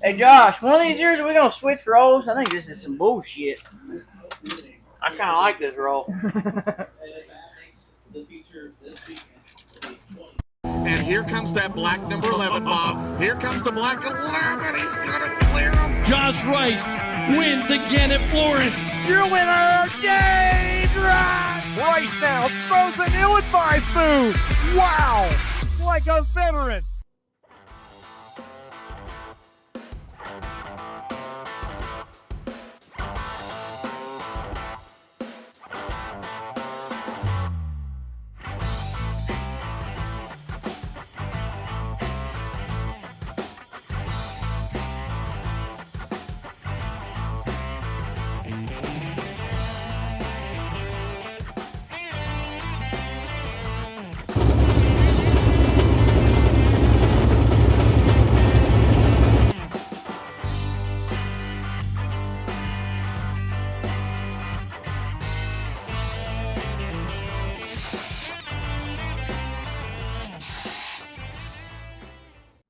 Hey Josh, one of these years are we gonna switch roles? I think this is some bullshit. I kind of like this role. And here comes that black number 11, Bob. Here comes the black 11. He's gonna clear him. Josh Rice wins again at Florence. Your winner, Dave Rice! Rice now throws an ill-advised move. Wow! Like a veteran.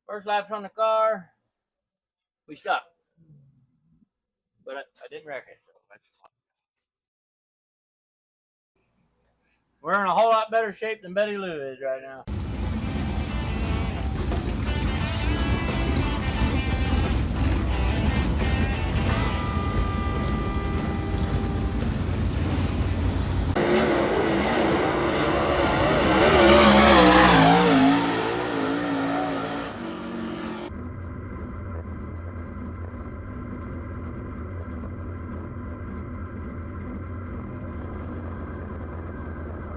First lap's on the car. We suck. But I didn't wreck it. We're in a whole lot better shape than Betty Lou is right now.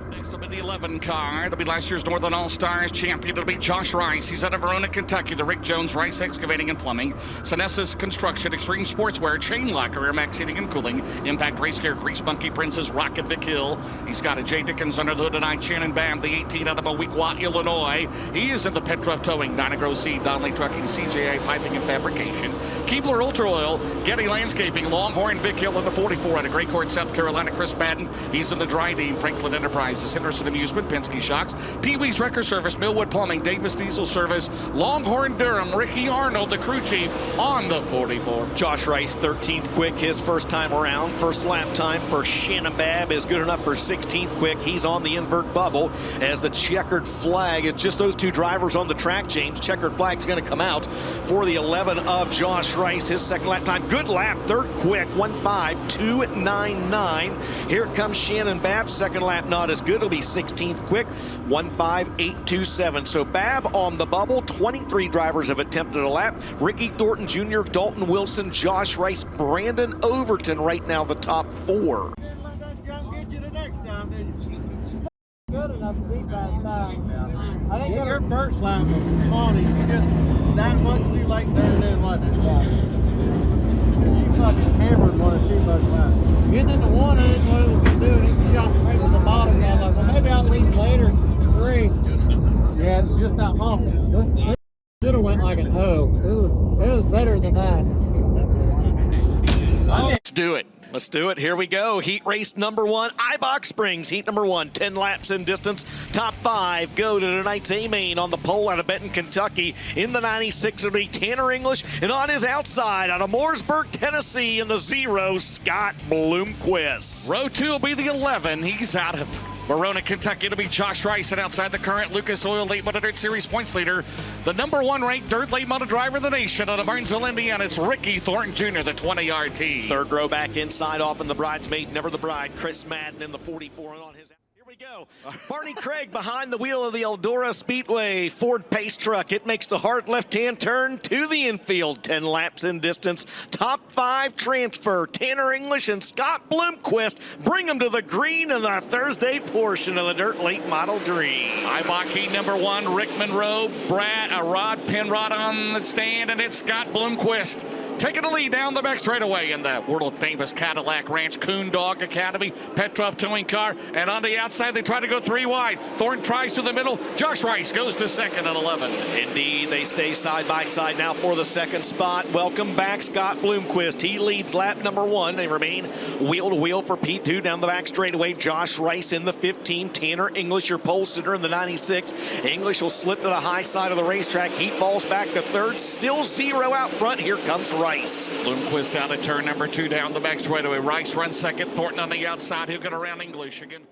Next will be the 11 car. It'll be last year's Northern All-Stars champion. It'll be Josh Rice. He's out of Verona, Kentucky. The Rick Jones Rice Excavating and Plumbing, Sinessa's Construction, Extreme Sportswear, Chain Locker, Air Max Heating and Cooling, Impact Race Gear, Grease Monkey Princess, Rocket Vic Hill. He's got a J. Dickens under the hood tonight. Shannon Bam, the 18 out of Moweaqua, Illinois. He is in the Petrov Towing, Dynagrow Seed, Donnelly Trucking, CJA Piping and Fabrication, Keebler Ultra Oil, Getty Landscaping, Longhorn Vic Hill in the 44 out of Gray Court, South Carolina. Chris Madden, he's in the Dry Dean, Franklin Enterprises, Henderson Amusement, Penske Shocks, Pee Wee's Wrecker Service, Millwood Plumbing, Davis Diesel Service, Longhorn Durham, Ricky Arnold, the crew chief on the 44. Josh Rice, 13th quick his first time around. First lap time for Shannon Babb is good enough for 16th quick. He's on the invert bubble as the checkered flag. It's just those two drivers on the track, James. Checkered flag's going to come out for the 11 of Josh Rice. His second lap time, good lap, third quick, 1.5299. Here comes Shannon Babb. Second lap not as good. It'll be 16th quick, 1.5827. So Babb on the bubble. 23 drivers have attempted a lap. Ricky Thornton Jr., Dalton Wilson, Josh Rice, Brandon Overton right now the top four. Didn't let that jump get you the next time, did you? Good enough to beat that time. I think Your first lap was funny. You just that much too late turning in, wasn't it? You fucking hammered one or two much laps. getting into one, I didn't know what it was going to do, and it shot straight to the bottom. And I was like, well, maybe I'll leave later. Three. Yeah, it's just that hump. It should have went like a toe. It was better than that. Let's do it. Let's do it. Here we go. Heat race number one. Ibach Springs, heat number one. 10 laps in distance. Top five go to tonight's A-Main on the pole out of Benton, Kentucky. In the 96, it'll be Tanner English. And on his outside, out of Mooresburg, Tennessee, in the 0, Scott Bloomquist. Row 2 will be the 11. He's out of Verona, Kentucky. It'll be Josh Rice, and outside the current Lucas Oil Late Model Dirt Series points leader, the number one ranked dirt late model driver in the nation out of Burnsville, Indiana. It's Ricky Thornton Jr., the 20 RT. Third row back inside, off in the bridesmaid, never the bride. Chris Madden in the 44 and on his. Here we go. Barney Craig behind the wheel of the Eldora Speedway Ford Pace truck. It makes the hard left-hand turn to the infield. 10 laps in distance. Top five transfer. Tanner English and Scott Bloomquist bring them to the green in the Thursday portion of the Dirt Late Model Dream. Ibach heat number one, Rick Monroe, Rod Penrod on the stand, and it's Scott Bloomquist. taking the lead down the back straightaway in the world-famous Cadillac Ranch Coon Dog Academy Petrov towing car. And on the outside, they try to go 3 wide. Thornton tries to the middle. Josh Rice goes to second at 11. Indeed, they stay side by side now for the second spot. Welcome back, Scott Bloomquist. He leads lap number 1. They remain wheel to wheel for P2 down the back straightaway. Josh Rice in the 15. Tanner English, your pole sitter, in the 96. English will slip to the high side of the racetrack. He falls back to third. Still 0 out front. Here comes Rice. Bloomquist out at turn number 2 down the back straightaway. Rice runs second. Thornton on the outside. He'll get around English again.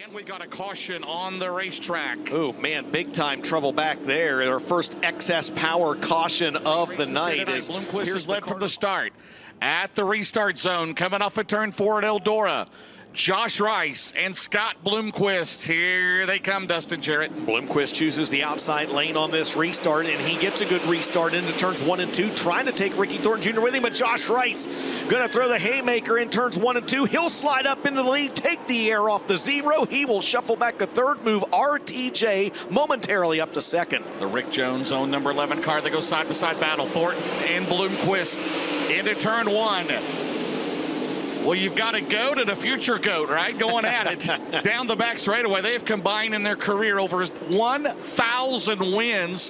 And we got a caution on the racetrack. Oh, man, big time trouble back there. Our first excess power caution of the night. Bloomquist is led from the start. At the restart zone, coming off of turn 4 at Eldora. Josh Rice and Scott Bloomquist. Here they come, Dustin Jarrett. Bloomquist chooses the outside lane on this restart, and he gets a good restart into turns 1 and 2, trying to take Ricky Thornton Jr. with him, but Josh Rice going to throw the haymaker in turns 1 and 2. He'll slide up into the lead, take the air off the 0. He will shuffle back to third, move RTJ momentarily up to second. The Rick Jones own number 11 car. They go side-by-side battle. Thornton and Bloomquist into turn 1. Well, you've got a GOAT and a future GOAT, right? Going at it down the back straightaway. They have combined in their career over 1,000 wins.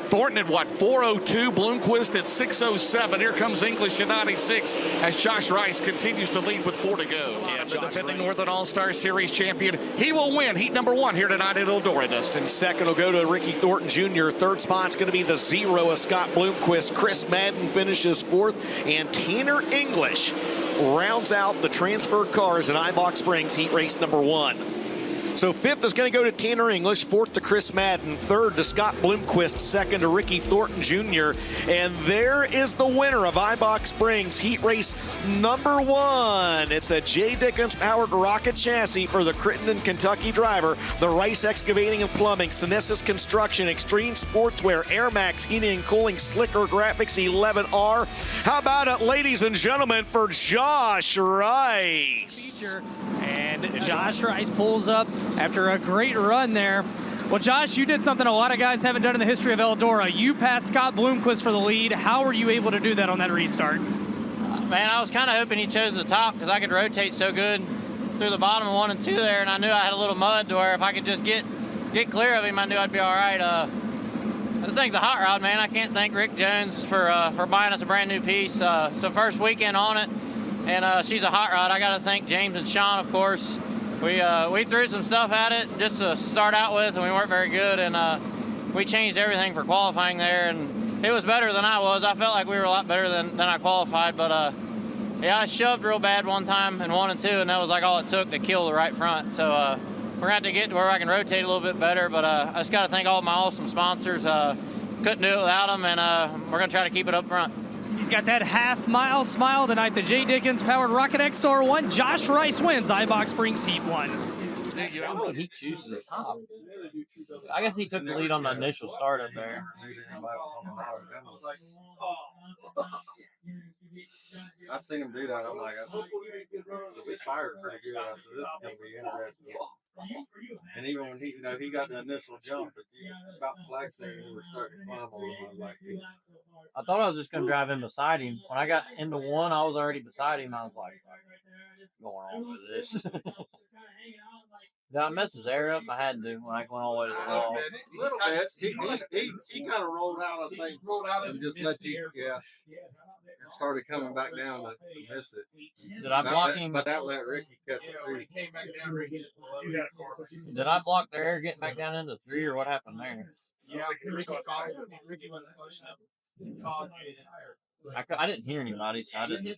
Thornton at what, 402, Bloomquist at 607. Here comes English at 96 as Josh Rice continues to lead with 4 to go. Yeah, the defending Northern All-Star Series champion. He will win heat number 1 here tonight at Eldora, Dustin. Second will go to Ricky Thornton Jr. Third spot's going to be the 0 of Scott Bloomquist. Chris Madden finishes 4th, and Tanner English rounds out the transferred cars at Ibach Springs heat race number 1. So 5th is going to go to Tanner English, 4th to Chris Madden, 3rd to Scott Bloomquist, 2nd to Ricky Thornton Jr. And there is the winner of Ibach Springs heat race number 1. It's a J. Dickens powered rocket chassis for the Crittenden, Kentucky driver. The Rice Excavating and Plumbing, Synesis Construction, Extreme Sportswear, Air Max Heating and Cooling, Slicker Graphics 11R. How about it, ladies and gentlemen, for Josh Rice? And Josh Rice pulls up after a great run there. Well, Josh, you did something a lot of guys haven't done in the history of Eldora. You passed Scott Bloomquist for the lead. How were you able to do that on that restart? Man, I was kind of hoping he chose the top because I could rotate so good through the bottom of 1 and 2 there, and I knew I had a little mud to where if I could just get clear of him, I knew I'd be all right. This thing's a hot rod, man. I can't thank Rick Jones for buying us a brand new piece. So first weekend on it, and she's a hot rod. I got to thank James and Sean, of course. We threw some stuff at it just to start out with, and we weren't very good, and we changed everything for qualifying there, and it was better than I was. I felt like we were a lot better than I qualified, but yeah, I shoved real bad one time in 1 and 2, and that was like all it took to kill the right front. So we're going to have to get to where I can rotate a little bit better, but I just got to thank all my awesome sponsors. Couldn't do it without them, and we're going to try to keep it up front. He's got that half-mile smile tonight. The J. Dickens powered Rocket XR1. Josh Rice wins Ibach Springs Heat 1. He chooses the top. I guess he took the lead on the initial start up there. I seen him do that. I'm like, he fired pretty good. I said, this is going to be interesting. And even when he got the initial jump, but about the flagstick, we were starting to climb on him. I was like, I thought I was just going to drive in beside him. When I got into 1, I was already beside him. I was like, what's going on with this? Did I mess his air up? I had to when I went all the way to the wall. A little bit. He kind of rolled out, I think. And just let you, started coming back down to miss it. Did I block him? But that let Ricky catch it too. Did I block their air getting back down into 3, or what happened there? Yeah, Ricky went close up. I didn't hear anybody, so I didn't.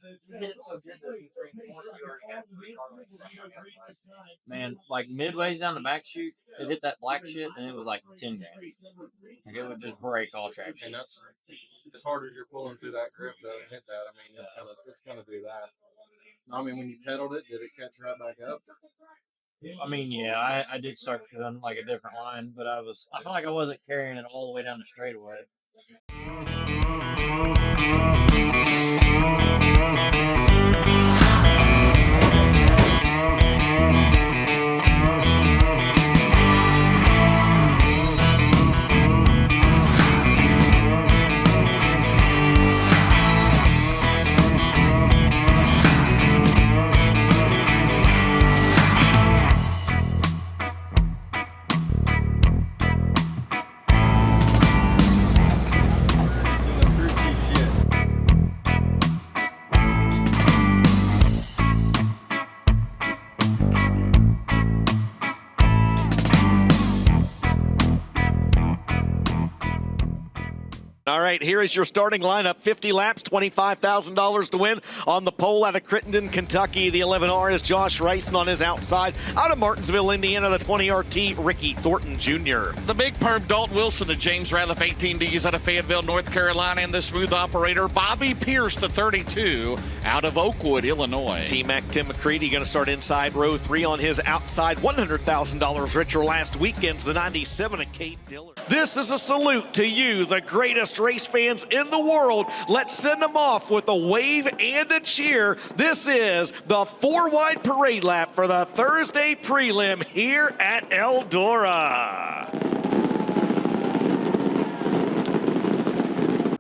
Man, like midways down the back chute, it hit that black shit, and it was like 10 grand. Like it would just break all traction. And that's as hard as you're pulling through that grip to hit that. I mean, it's gonna do that. I mean, when you pedaled it, did it catch right back up? I mean, yeah, I did start doing like a different line, but I felt like I wasn't carrying it all the way down the straightaway. All right, here is your starting lineup. 50 laps, $25,000 to win. On the pole out of Crittenden, Kentucky, the 11R is Josh Rice, and on his outside, out of Martinsville, Indiana, the 20RT, Ricky Thornton Jr. The big perm, Dalton Wilson, the James Ratliff 18Ds out of Fayetteville, North Carolina, and the smooth operator, Bobby Pierce, the 32, out of Oakwood, Illinois. T-Mac Tim McCready going to start inside row 3 on his outside. $100,000 richer last weekend's the 97 of Kate Dillard. This is a salute to you, the greatest race fans in the world. Let's send them off with a wave and a cheer. This is the 4-wide parade lap for the Thursday prelim here at Eldora.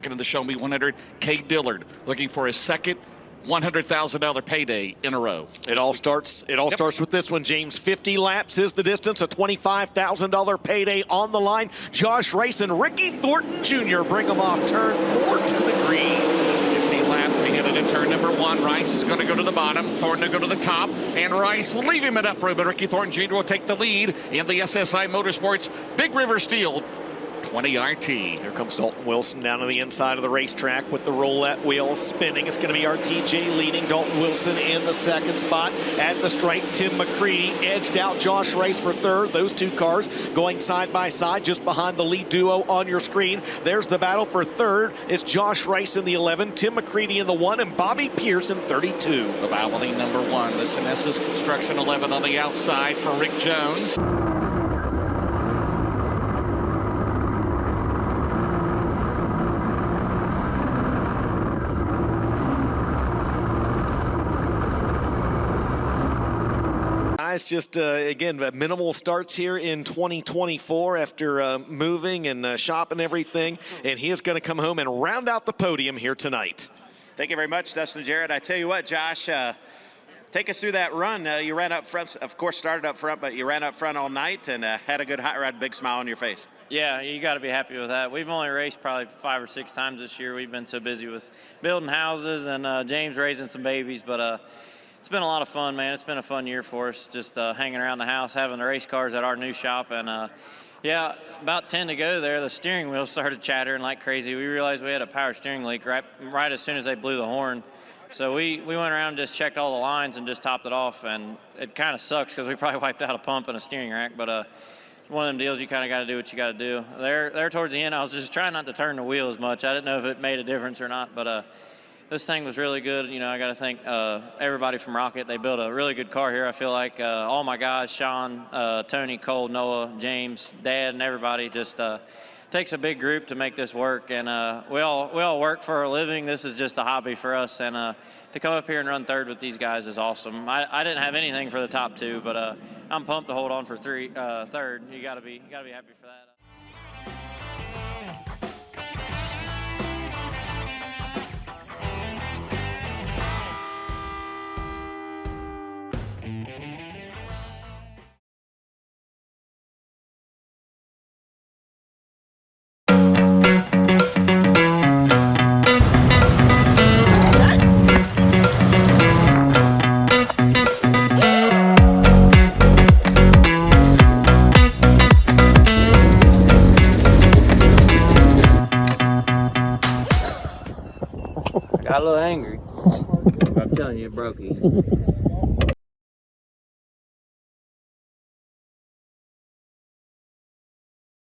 Into the Show Me 100, Kate Dillard looking for his second $100,000 payday in a row. It all starts with this one, James. 50 laps is the distance, a $25,000 payday on the line. Josh Rice and Ricky Thornton Jr. bring them off turn 4 to the green. 50 laps, they hit it in turn number 1. Rice is going to go to the bottom, Thornton to go to the top, and Rice will leave him enough room, but Ricky Thornton Jr. will take the lead in the SSI Motorsports Big River Steel 20RT. Here comes Dalton Wilson down on the inside of the racetrack with the roulette wheel spinning. It's going to be RTJ leading, Dalton Wilson in the second spot. At the stripe, Tim McCready edged out Josh Rice for third. Those two cars going side by side just behind the lead duo on your screen. There's the battle for third. It's Josh Rice in the 11, Tim McCready in the 1, and Bobby Pierce in 32. The Valvoline number 1, the Sinessus Construction 11 on the outside for Rick Jones. Just again, minimal starts here in 2024 after moving and shopping everything, and he is going to come home and round out the podium here tonight. Thank you very much, Dustin and Jared. I tell you what, Josh, take us through that run. You ran up front, of course, started up front, but you ran up front all night and had a good hot rod, big smile on your face. Yeah, you got to be happy with that. We've only raced probably 5 or 6 times this year. We've been so busy with building houses and James raising some babies, but it's been a lot of fun, man. It's been a fun year for us, just hanging around the house, having the race cars at our new shop. And, yeah, about 10 to go there, the steering wheel started chattering like crazy. We realized we had a power steering leak right as soon as they blew the horn. So we went around and just checked all the lines and just topped it off. And it kind of sucks because we probably wiped out a pump and a steering rack. But it's one of them deals you kind of got to do what you got to do. There towards the end, I was just trying not to turn the wheel as much. I didn't know if it made a difference or not, but this thing was really good. You know, I got to thank everybody from Rocket. They built a really good car here. I feel like all my guys, Sean, Tony, Cole, Noah, James, Dad, and everybody just takes a big group to make this work. And we all work for a living. This is just a hobby for us. And to come up here and run third with these guys is awesome. I didn't have anything for the top 2, but I'm pumped to hold on for third. You got to be happy for that. Got a little angry. I'm telling you, it broke you.